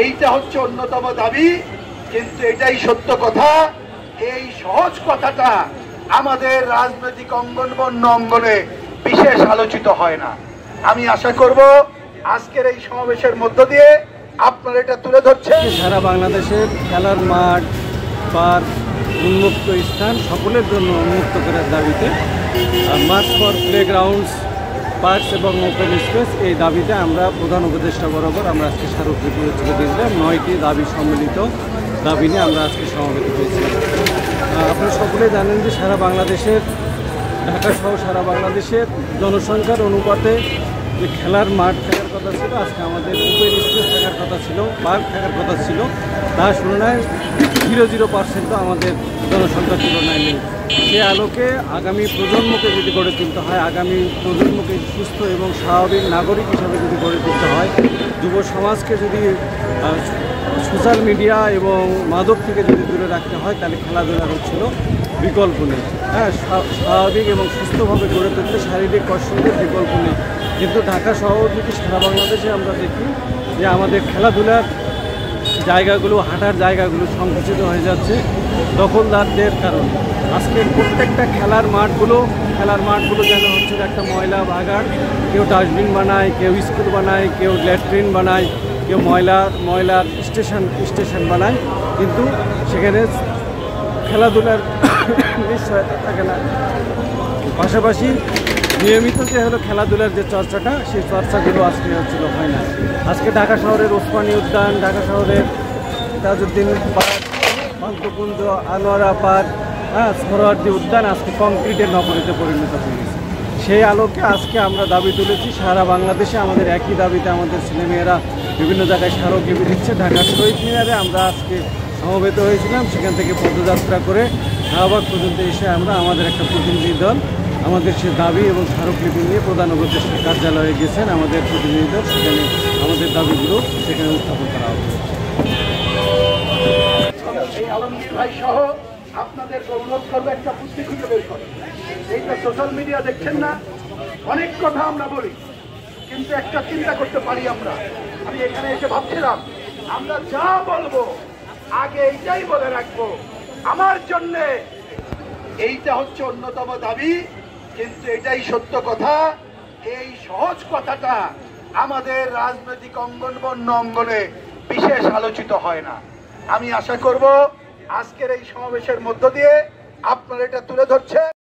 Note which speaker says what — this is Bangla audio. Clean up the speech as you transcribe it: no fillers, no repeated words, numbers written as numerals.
Speaker 1: এইটা হচ্ছে অন্যতম দাবি। কিন্তু এটাই সত্য কথা, এই সহজ কথাটা আমাদের রাজনৈতিক অঙ্গন বন্য অঙ্গনে বিশেষ আলোচিত হয় না। আমি আশা করব আজকের এই সমাবেশের মধ্য দিয়ে আপনারা এটা তুলে ধরছেন।
Speaker 2: সারা বাংলাদেশের খেলার মাঠ, পার্ক, উন্মুক্ত স্থান সকলের জন্য উন্মুক্ত করার দাবিতে মার্চ ফর প্লেগ্রাউন্ডস, পার্কস এবং ওপেন স্পেস, এই দাবিতে আমরা প্রধান উপদেষ্টা বরাবর আমরা আজকে স্মারকলিপি তুলে দিয়েছিলাম। 9টি দাবি সম্মিলিত দাবি নিয়ে আমরা আজকে সমবেত হয়েছিলাম। আপনারা সকলে জানেন যে সারা বাংলাদেশের, ঢাকা সহ সারা বাংলাদেশের জনসংখ্যার অনুপাতে যে খেলার মাঠ থাকার কথা ছিল, আজকে আমাদের ওপেন স্পেস থাকার কথা ছিল, পার্ক থাকার কথা ছিল, তার তুলনায় 0% আমাদের জনসংখ্যার তুলনায় নেই। সে আলোকে আগামী প্রজন্মকে যদি গড়ে তুলতে হয়, আগামী প্রজন্মকে সুস্থ এবং স্বাভাবিক নাগরিক হিসাবে যদি গড়ে তুলতে হয়, যুব সমাজকে যদি সোশ্যাল মিডিয়া এবং মাদক থেকে যদি দূরে রাখতে হয়, তাহলে খেলাধুলার হচ্ছিল বিকল্প নেই। হ্যাঁ, স্বাভাবিক এবং সুস্থভাবে গড়ে তুলতে শারীরিক কসরতের বিকল্প নেই। কিন্তু ঢাকা শহর যদি সারা বাংলাদেশে আমরা দেখি যে আমাদের খেলাধুলার জায়গাগুলো, হাঁটার জায়গাগুলো সংকুচিত হয়ে যাচ্ছে দখলদারদের কারণে। আজকে প্রত্যেকটা খেলার মাঠগুলো যেন হচ্ছে একটা ময়লা বাগান। কেউ ডাস্টবিন বানায়, কেউ স্কুল বানায়, কেউ ল্যাট্রিন বানায়, কেউ ময়লার স্টেশন বানায়, কিন্তু সেখানে খেলাধুলার নিশ্চয়তা থাকে না। পাশাপাশি নিয়মিত যে হলো খেলাধুলার যে চর্চাটা, সেই চর্চাগুলো আজকে হচ্ছিল হয় না। আজকে ঢাকা শহরের ওসমানী উদ্যান, ঢাকা শহরের তাজউদ্দিন পার্ক, পান্তকুঞ্জ, আনোয়ারা পার্ক, সোহরাওয়ার্দী উদ্যান আজকে কংক্রিটের নগরীতে পরিণত হয়ে গেছে। সেই আলোকে আজকে আমরা দাবি তুলেছি সারা বাংলাদেশে। আমাদের একই দাবিতে আমাদের ছেলেমেয়েরা বিভিন্ন জায়গায় স্মারকলিপি দিচ্ছে। ঢাকার শহীদ মিনারে আমরা আজকে সমবেত হয়েছিলাম, সেখান থেকে পদযাত্রা করে শাহবাগ পর্যন্ত এসে আমরা আমাদের একটা প্রতিনিধি দল আমাদের সে দাবি এবং স্মারকলিপি নিয়ে প্রধান উপদেষ্টার কার্যালয়ে গেছেন। আমাদের প্রতিনিধি দল সেখানে আমাদের দাবিগুলো সেখানে উত্থাপন করা হবে।
Speaker 1: এই আলমগীর ভাই সহ আপনাদের অনুরোধ করবো, একটা বুদ্ধি খুঁজে বের করে। এইটা সোশ্যাল মিডিয়া দেখছেন না, অনেক কথা আমরা বলি, কিন্তু একটা চিন্তা করতে পারি আমরা। আমি এখানে এসে ভাবছিলাম, আমরা যা বলবো আগে এইটাই বলে রাখবো, আমার জন্যে এইটা হচ্ছে অন্যতম দাবি। কিন্তু এটাই সত্য কথা, এই সহজ কথাটা আমাদের রাজনৈতিক অঙ্গন বন্য অঙ্গনে বিশেষ আলোচিত হয় না। আমি আশা করব আজকের এই সমাবেশের মধ্য দিয়ে আপনারা এটা তুলে ধরছেন।